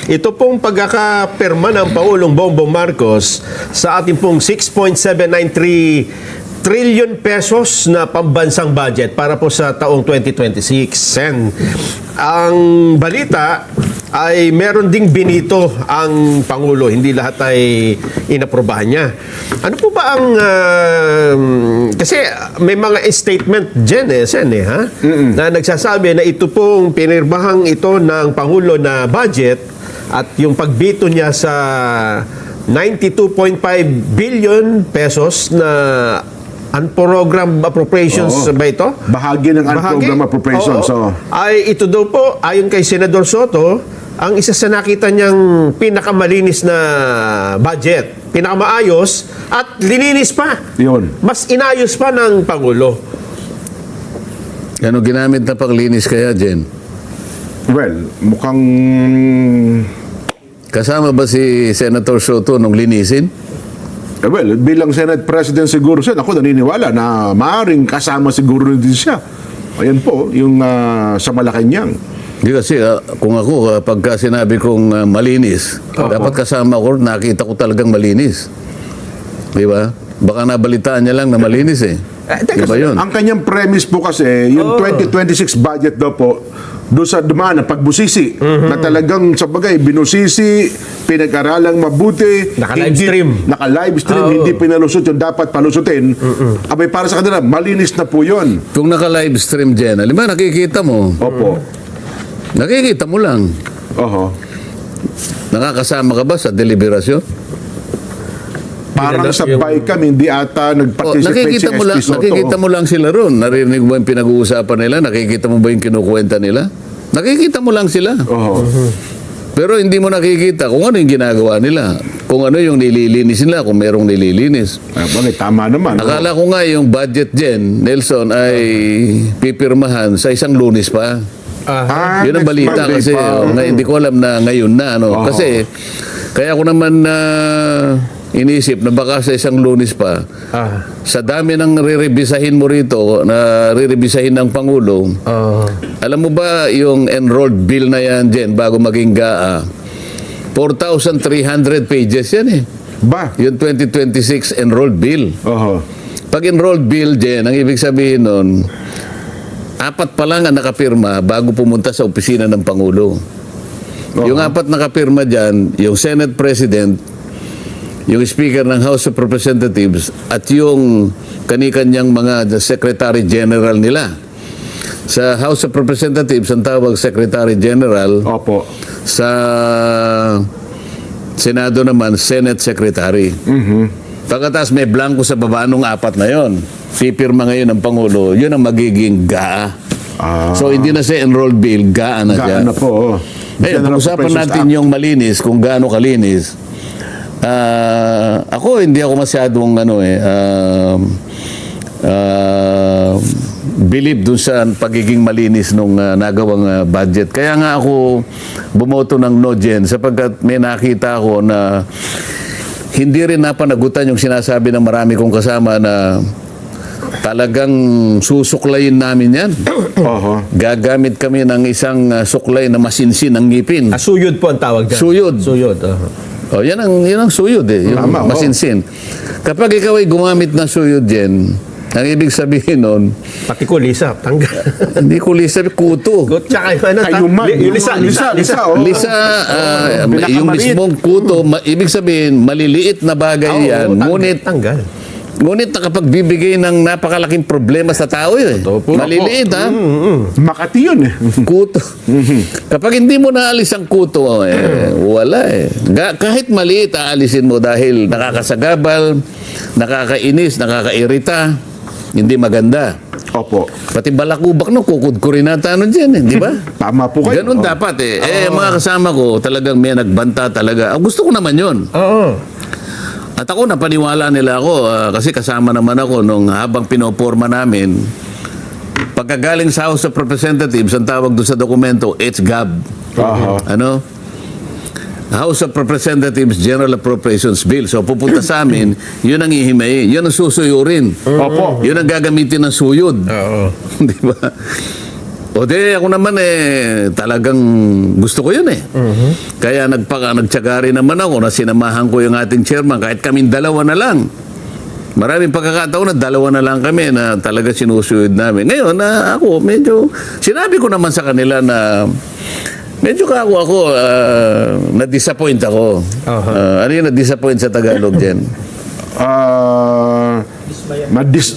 ito pong pagkakapirma ng Pangulong Bongbong Marcos sa ating pong 6.793 trillion pesos na pambansang budget para po sa taong 2026. And ang balita ay meron ding binito ang Pangulo. Hindi lahat ay inaprobahan niya. Ano po ba ang... kasi may mga statement dyan ha? Na nagsasabi na ito pong pinirmahang ito ng Pangulo na budget at yung pagbito niya sa 92.5 billion pesos na unprogrammed appropriations ba ito? Bahagi ng unprogrammed appropriations. Ay ito daw po, ayon kay Senador Soto, ang isa sa nakita niyang pinakamalinis na budget, pinakamaayos at lininis pa. Yun. Mas inayos pa ng Pangulo. Ano ginamit na panglinis kaya, Jen? Well, mukhang... Kasama ba si Senator Soto nung linisin? well, bilang Senate President siguro siya, ako naniniwala na maaaring kasama siguro din siya. Ayan po, yung sa Malacanang. Hindi kasi kung ako, pagka sinabi kong malinis, dapat kasama ko, nakita ko talagang malinis. Di ba? Baka nabalitaan niya lang na malinis eh. Di ba yun? Ang kanyang premise po kasi, yung 2026 budget daw po, doon sa dumaan na pagbusisi, na talagang sabagay, binusisi, pinag-aralang mabuti, naka-live stream, hindi pinalusot yung dapat palusutin. Abay, para sa kanila, malinis na po yun. Kung naka-live stream, Jen, alam mo, nakikita mo. Opo. Nakikita mo lang. Oho. Nakakasama ka ba sa deliberasyon? Parang sa BICAM, hindi ata nag-participate si SP Soto. Nakikita mo lang sila ron. Narinig mo yung pinag-uusapan nila? Nakikita mo ba yung kinukwenta nila? Nakikita mo lang sila. Pero hindi mo nakikita kung ano yung ginagawa nila. Kung ano yung nililinis nila, kung merong nililinis. Tama naman. Akala ko nga yung budget dyan, Nelson, ay pipirmahan sa isang Lunes pa. Yun ang balita kasi. Hindi ko alam na ngayon na. Kasi, kaya ko naman inisip na baka sa isang Lunes pa, sa dami ng re-revisahin mo rito, na re-revisahin ng Pangulo, alam mo ba yung enrolled bill na yan, Jen, bago maging GAA, 4,300 pages yan eh. Ba? Yung 2026 enrolled bill. Pag enrolled bill, Jen, ang ibig sabihin nun, 4 pa lang ang nakapirma bago pumunta sa opisina ng Pangulo. Yung 4 nakapirma dyan, yung Senate President, yung Speaker ng House of Representatives at yung kanikanyang mga Secretary General nila. Sa House of Representatives, ang tawag Secretary General. Opo. Sa Senado naman, Senate Secretary. Pagkatapos may blanco sa baba nung 4 na yon. Pipirma ngayon ng Pangulo, yun ang magiging GAA. So hindi na siya enrolled bill, GAA na siya. GAA na po. Pag-usapan natin yung malinis, kung gaano kalinis. Ako hindi ako masyadong believe dun sa pagiging malinis nung nagawang budget. Kaya nga ako bumoto ng no, Jen, sapagkat may nakita ako na hindi rin napanagutan yung sinasabi ng marami kong kasama na talagang susuklayin namin yan. Gagamit kami ng isang suklay na masinsin ang ngipin. Suyod po ang tawag dyan. Suyod. Suyod. Yan ang suyod eh, yung masinsin. Kapag ikaw ay gumamit ng suyod yan, ang ibig sabihin nun, pati kulisa, tanggal. hindi kulisa, kuto. Tsaka lisa. Yung mismong kuto, ibig sabihin, maliliit na bagay yan. Ngunit nakapagbibigay ng napakalaking problema sa tao eh. Maliliit ha. Makati yun eh. Kuto. Kapag hindi mo naalis ang kuto, wala eh. Kahit maliit, aalisin mo dahil nakakasagabal, nakakainis, nakakairita, hindi maganda. Opo. Pati balakubak no, kukudkurin nata dyan eh, di ba? Tama po kayo. Ganun dapat eh. Mga kasama ko, talagang may nagbanta talaga. Gusto ko naman yun. At ako, napaniwala nila ako kasi kasama naman ako nung habang pinoporma namin. Pagkagaling sa House of Representatives, ang tawag doon sa dokumento, HGAB. House of Representatives General Appropriations Bill. So pupunta sa amin, yun ang ihimay, yun ang susuyurin. Yun ang gagamitin ng suyod. Di ba? O di, ako naman talagang gusto ko yun eh. Kaya nagtyaga rin naman ako na sinamahan ko yung ating chairman, kahit kaming dalawa na lang. Maraming pagkakataon na dalawa na lang kami na talaga sinusuyod namin. Ngayon, ako medyo, sinabi ko naman sa kanila na medyo ako na-disappoint ako. Ano yung na-disappoint sa Tagalog, Jen?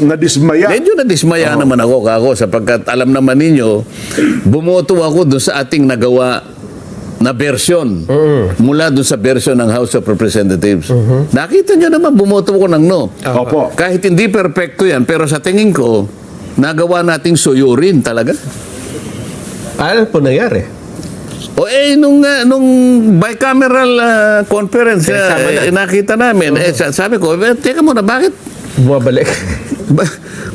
Nadismaya. Medyo nadismaya naman ako sapagkat alam naman ninyo, bumoto ako doon sa ating nagawa na version mula doon sa version ng House of Representatives. Nakita nyo naman, bumoto ko ng no. Opo. Kahit hindi perfecto yan, pero sa tingin ko, nagawa nating suyurin talaga. Ano po nangyari? O nung bicameral conference, nakita namin, sabi ko, teka muna, bakit? Bumabalik.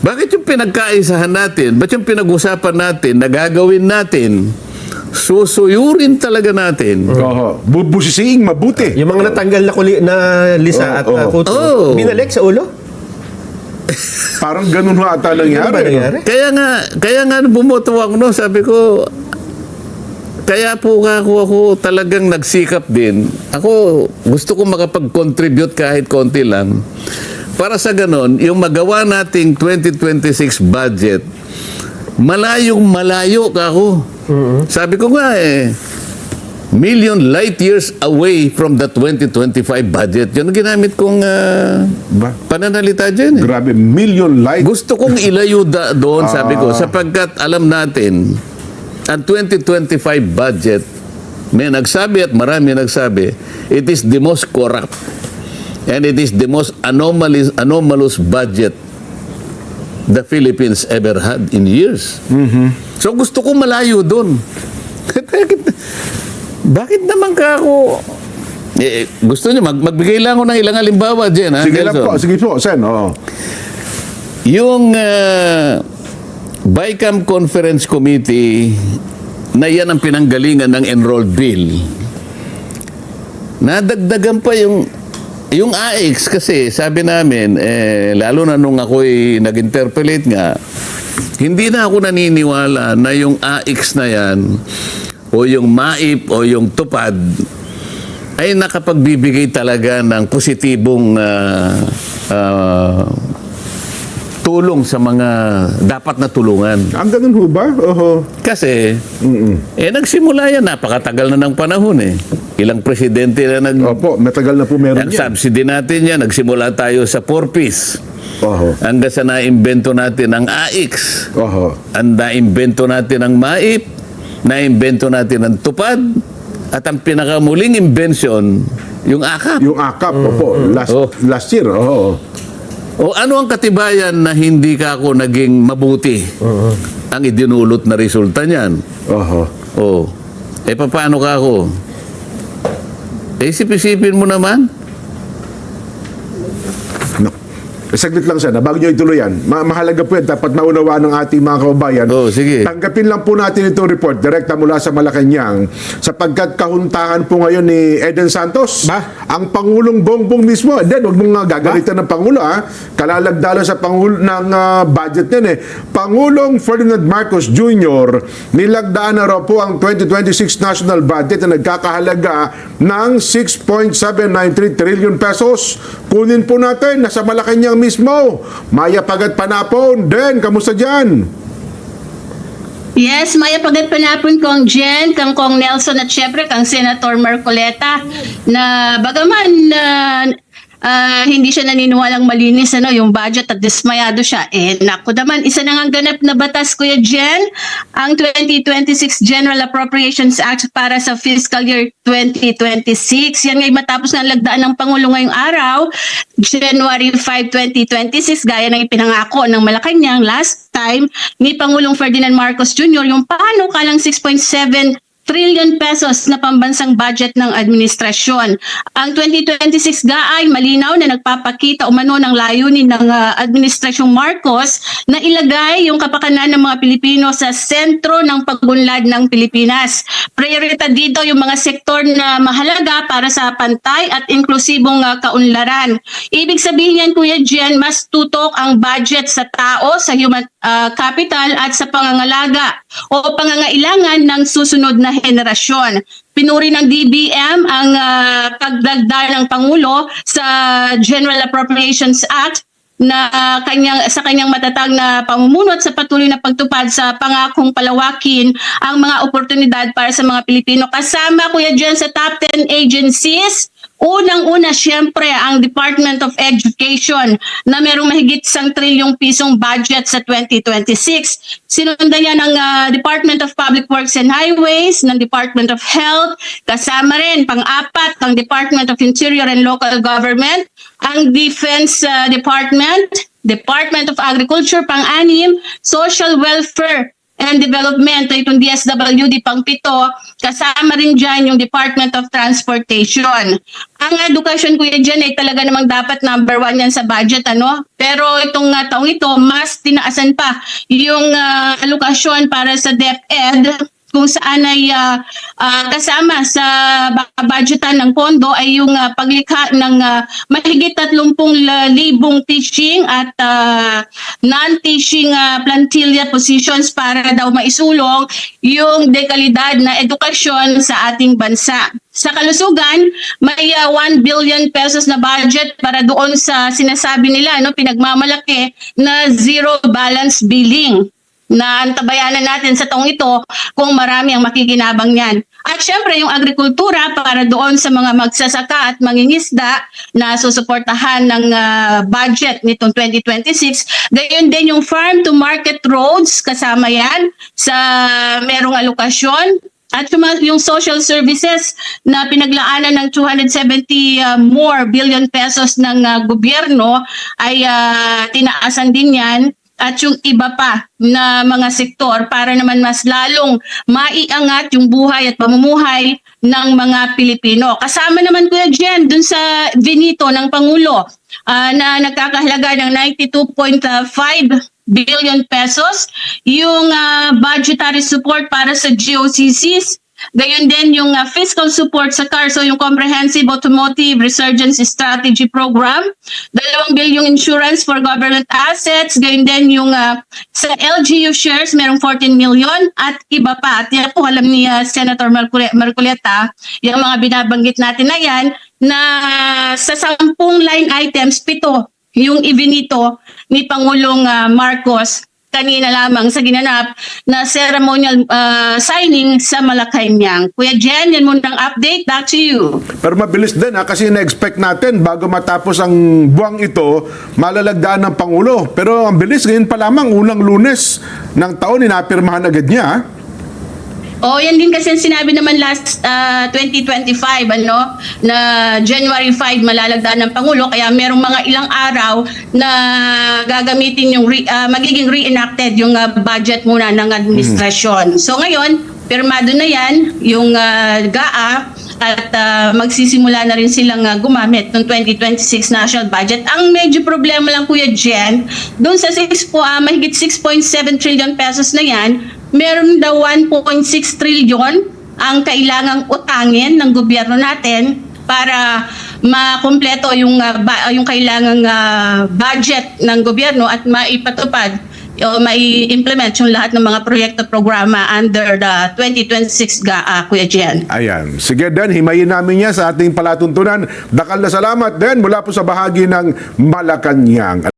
Bakit yung pinagkaisahan natin, ba't yung pinag-usapan natin, nagagawin natin, susuyurin talaga natin. Bubusisiing mabuti. Yung mga natanggal na lisa at kuto, binalik sa ulo? Parang ganun ata Ano ba nangyari. nangyari? Kaya nga bumoto ako, no, sabi ko, kaya po ako talagang nagsikap din. Ako, gusto ko makapag-contribute kahit konti lang. Para sa ganon, yung magawa nating 2026 budget, malayo ka ako. Sabi ko nga million light years away from the 2025 budget. Yun ang ginamit kong pananalita dyan. Grabe, million light. Gusto kong ilayo doon, sabi ko, sapagkat alam natin, ang 2025 budget, may nagsabi at marami nagsabi, it is the most corrupt and it is the most anomalous budget the Philippines ever had in years. So gusto ko malayo doon. Bakit naman ka ako... gusto niyo, magbigay lang ako ng ilang halimbawa dyan. Sige lang po, sige po, Sen. Yung BICAM Conference Committee na yan ang pinanggalingan ng enrolled bill. Nadagdagan pa yung AX kasi sabi namin, lalo na nung ako'y nag-interpolate nga, hindi na ako naniniwala na yung AX na yan o yung MAIP o yung tupad ay nakapagbibigay talaga ng positibong tulong sa mga dapat na tulungan. Ang ganun ho ba? Kasi, nagsimula yan, napakatagal na ng panahon Ilang presidente na Opo, matagal na po meron ang yan. subsidy natin yan, nagsimula tayo sa 4-piece. Hanggang sa naimbento natin ang AX. Ang naimbento natin ang MAIP, naimbento natin ang tupad, at ang pinakamuling invention, yung AKAP. Yung AKAP, opo, last year. O ano ang katibayan na hindi ka ako naging mabuti ang idinulot na resulta niyan? Paano ka ako? Isip-isipin mo naman. Saglit lang sana, bago nyo ituloy yan, mahalaga po yan, dapat maunawaan ng ating mga kababayan. Sige. Tanggapin lang po natin itong report, direkta mula sa Malacanang, sapagkat kahuntahan po ngayon ni Eden Santos, ang Pangulong Bongbong mismo. Then, huwag mong gagalitan ng Pangulo, kalalagdala sa Pangulo ng budget yan Pangulong Ferdinand Marcos Jr., nilagdaan na raw po ang 2026 national budget na nagkakahalaga ng 6.793 trillion pesos. Kunin po natin, nasa Malacanang mismo. Maya Pagat Panapon. Den, kamusta dyan? Yes, Maya Pagat Panapon, Kong Jen, Kong Nelson at syempre Kang Senator Marcoleta na bagaman hindi siya naniniwalang malinis yung budget at dismayado siya. Naku naman, isa na ngang ganap na batas, Kuya Jen, ang 2026 General Appropriations Act para sa fiscal year 2026. Yan ngay matapos nga lagdaan ng Pangulo ngayong araw, January 5, 2026, gaya ng ipinangako ng Malacanang last time ni Pangulong Ferdinand Marcos Jr. yung panukalang 6.7 trillion pesos na pambansang budget ng administrasyon. Ang 2026 GAA ay malinaw na nagpapakita umano ng layunin ng Administrasyong Marcos na ilagay yung kapakanan ng mga Pilipino sa sentro ng pag-unlad ng Pilipinas. Prioridad dito yung mga sektor na mahalaga para sa pantay at inklusibong kaunlaran. Ibig sabihin yan, Kuya Jen, mas tutok ang budget sa tao, sa human capital at sa pangangalaga o pangangailangan ng susunod na henerasyon. Pinuri ng DBM ang pagdagdag ng Pangulo sa General Appropriations Act na sa kanyang matatag na pamumuno at sa patuloy na pagtupad sa pangakong palawakin ang mga oportunidad para sa mga Pilipino. Kasama, Kuya Jen, sa top 10 agencies, unang-una siyempre ang Department of Education na merong mahigit 1 trilyong pisong budget sa 2026. Sinundan yan ng Department of Public Works and Highways, ng Department of Health, kasama rin pang-apat ang Department of Interior and Local Government, ang Defense Department, Department of Agriculture, pang-anim, Social Welfare and Development, itong DSWD pang-pito, kasama rin dyan yung Department of Transportation. Ang edukasyon, Kuya Jen, ay talaga namang dapat number 1 yan sa budget, ano? Pero itong taong ito, mas tinaasan pa yung alokasyon para sa DepEd, kung saan ay kasama sa budgetan ng pondo ay yung paglikha ng mahigit 30,000 teaching at non-teaching plantilla positions para daw maisulong yung dekalidad na edukasyon sa ating bansa. Sa kalusugan, may 1 billion pesos na budget para doon sa sinasabi nila, no, pinagmamalaki na zero balance billing, na antabayanan natin sa taong ito kung marami ang makikinabang niyan. At syempre yung agrikultura para doon sa mga magsasaka at mangingisda na susuportahan ng budget nitong 2026. Gayon din yung farm to market roads, kasama yan sa merong alokasyon. At yung social services na pinaglaanan ng 270 more billion pesos ng gobyerno ay tinaasan din yan. At yung iba pa na mga sektor para naman mas lalong maiangat yung buhay at pamumuhay ng mga Pilipino. Kasama naman, Kuya Jen, dun sa binito ng Pangulo na nagkakahalaga ng 92.5 billion pesos, yung budgetary support para sa GOCCs, gayon din yung fiscal support sa CARSO, yung Comprehensive Automotive Resurgence Strategy Program, 2 bilyong insurance for government assets, gayon din yung sa LGU shares, merong 14 million at iba pa. At yan po alam ni Senator Marcoleta, yung mga binabanggit natin na yan, na sa 10 line items, 7 yung ibinito ni Pangulong Marcos kanina lamang sa ginanap na ceremonial signing sa Malacanang. Kuya Jen, yan muna ang update. Back to you. Pero mabilis din kasi na-expect natin bago matapos ang buwang ito, malalagdaan ng Pangulo. Pero ang bilis, ngayon pa lamang, unang Lunes ng taon, inapirmahan agad niya. Yan din kasi sinabi naman last 2025 na January 5 malalagdaan ng Pangulo, kaya merong mga ilang araw na gagamitin yung magiging reenacted yung budget muna ng administrasyon. So ngayon, pirmado na yan yung GAA at magsisimula na rin silang gumamit ng 2026 national budget. Ang medyo problema lang, Kuya Jen, doon sa mahigit 6.7 trillion pesos na yan, meron daw 1.6 trillion ang kailangang utangin ng gobyerno natin para makumpleto yung kailangang budget ng gobyerno at maipatupad o mai-implement yung lahat ng mga proyekto programa under the 2026 GAA, Kuya Jen. Ayan. Sige, Dan, himayin namin niya sa ating palatuntunan. Dakal na salamat, Dan, mula po sa bahagi ng Malacanang.